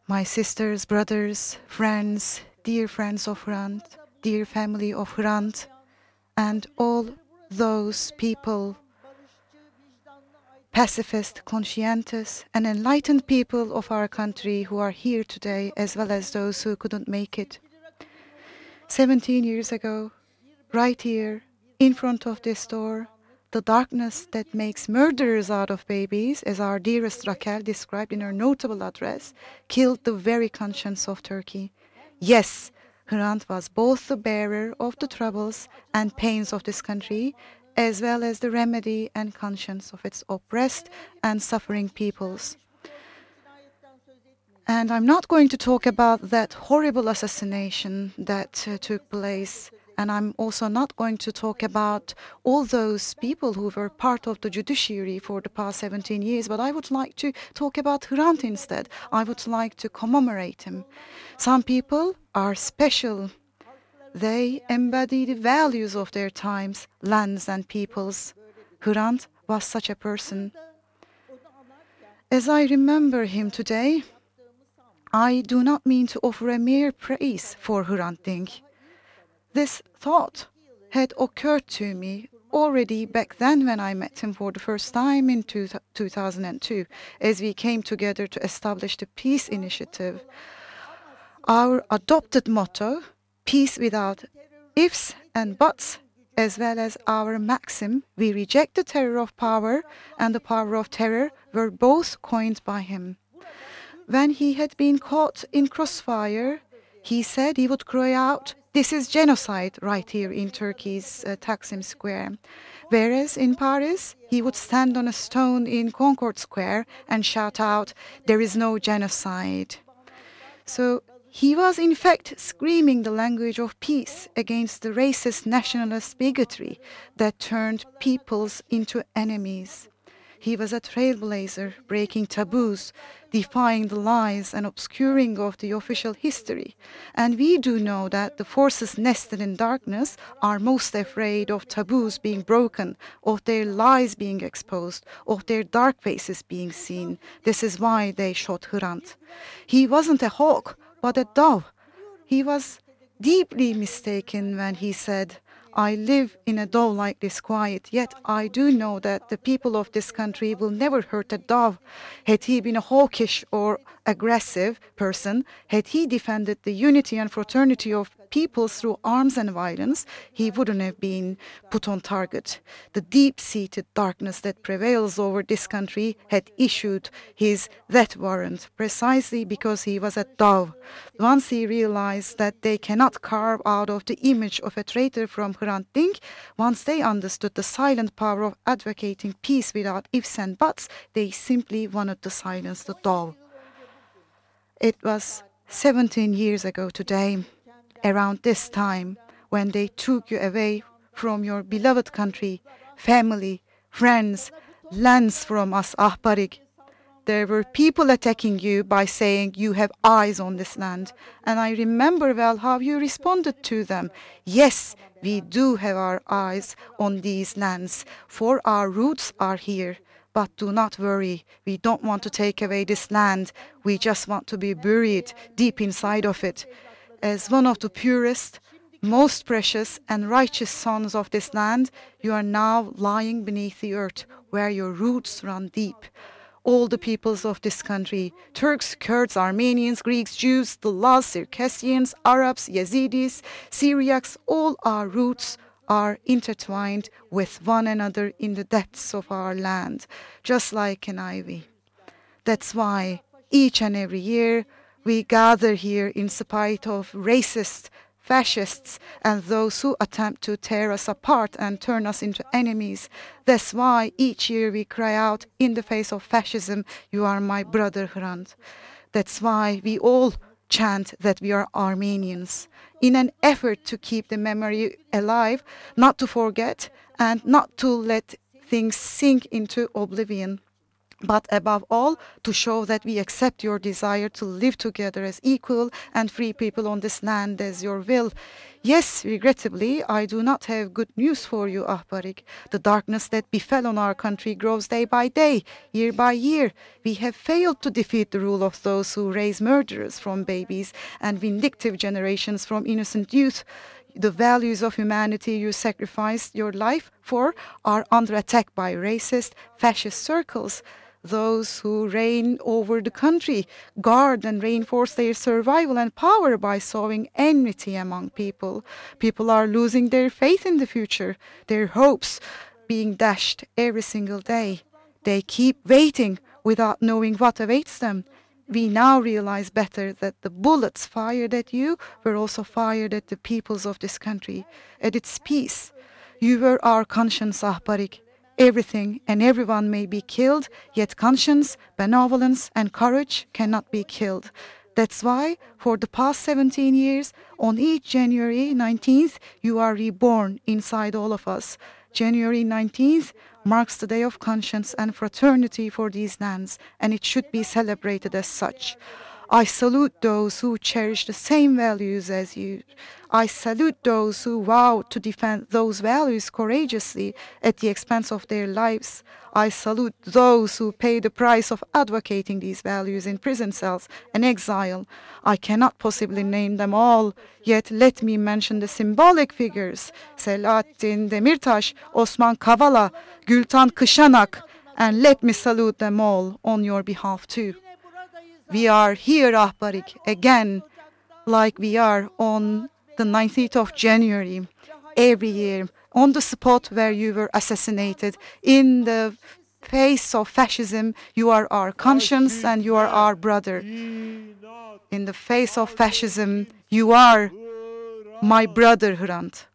my sisters, brothers, friends, dear friends of Hrant, dear family of Hrant, and all those people, pacifist, conscientious, and enlightened people of our country who are here today, as well as those who couldn't make it. 17 years ago, right here, in front of this door, the darkness that makes murderers out of babies, as our dearest Raquel described in her notable address, killed the very conscience of Turkey. Yes, Hrant was both the bearer of the troubles and pains of this country, as well as the remedy and conscience of its oppressed and suffering peoples. And I'm not going to talk about that horrible assassination that took place. And I'm also not going to talk about all those people who were part of the judiciary for the past 17 years, but I would like to talk about Hrant instead. I would like to commemorate him. Some people are special. They embody the values of their times, lands and peoples. Hrant was such a person. As I remember him today, I do not mean to offer a mere praise for Hrant Dink. This thought had occurred to me already back then when I met him for the first time in 2002, as we came together to establish the Peace Initiative. Our adopted motto, peace without ifs and buts, as well as our maxim, we reject the terror of power and the power of terror, were both coined by him. When he had been caught in crossfire, he said he would cry out, "This is genocide," right here in Turkey's Taksim Square. Whereas in Paris, he would stand on a stone in Concorde Square and shout out, "There is no genocide." So he was in fact screaming the language of peace against the racist nationalist bigotry that turned peoples into enemies. He was a trailblazer, breaking taboos, defying the lies and obscuring of the official history. And we do know that the forces nested in darkness are most afraid of taboos being broken, of their lies being exposed, of their dark faces being seen. This is why they shot Hrant. He wasn't a hawk, but a dove. He was deeply mistaken when he said, "I live in a dove like this quiet, yet I do know that the people of this country will never hurt a dove." Had he been a hawkish or aggressive person, had he defended the unity and fraternity of peoples through arms and violence, he wouldn't have been put on target. The deep-seated darkness that prevails over this country had issued his death warrant precisely because he was a dove. Once he realized that they cannot carve out of the image of a traitor from Hrant Dink, once they understood the silent power of advocating peace without ifs and buts, they simply wanted to silence the dove. It was 17 years ago today, around this time, when they took you away from your beloved country, family, friends, lands from us, Ahbarig. There were people attacking you by saying you have eyes on this land. And I remember well how you responded to them. Yes, we do have our eyes on these lands, for our roots are here. But do not worry, we don't want to take away this land. We just want to be buried deep inside of it. As one of the purest, most precious and righteous sons of this land, you are now lying beneath the earth, where your roots run deep. All the peoples of this country, Turks, Kurds, Armenians, Greeks, Jews, the Laz, Circassians, Arabs, Yazidis, Syriacs, all our roots are intertwined with one another in the depths of our land, just like an ivy. That's why each and every year we gather here in spite of racists, fascists, and those who attempt to tear us apart and turn us into enemies. That's why each year we cry out in the face of fascism, "You are my brother, Hrant." That's why we all chant that we are Armenians, in an effort to keep the memory alive, not to forget, and not to let things sink into oblivion. but above all, to show that we accept your desire to live together as equal and free people on this land as your will. Yes, regrettably, I do not have good news for you, Ahbarik. The darkness that befell on our country grows day by day, year by year. We have failed to defeat the rule of those who raise murderers from babies and vindictive generations from innocent youth. The values of humanity you sacrificed your life for are under attack by racist, fascist circles. Those who reign over the country guard and reinforce their survival and power by sowing enmity among people. People are losing their faith in the future, their hopes being dashed every single day. They keep waiting without knowing what awaits them. We now realize better that the bullets fired at you were also fired at the peoples of this country, at its peace. You were our conscience, Ahbarik. Everything and everyone may be killed, yet conscience, benevolence, and courage cannot be killed. That's why, for the past 17 years, on each January 19th, you are reborn inside all of us. January 19th marks the day of conscience and fraternity for these lands, and it should be celebrated as such. I salute those who cherish the same values as you. I salute those who vow to defend those values courageously at the expense of their lives. I salute those who pay the price of advocating these values in prison cells and exile. I cannot possibly name them all, yet let me mention the symbolic figures: Selahattin Demirtaş, Osman Kavala, Gültan Kışanak, and let me salute them all on your behalf too. We are here, Ahbarik, again, like we are on the 19th of January, every year, on the spot where you were assassinated. In the face of fascism, you are our conscience and you are our brother. In the face of fascism, you are my brother, Hrant.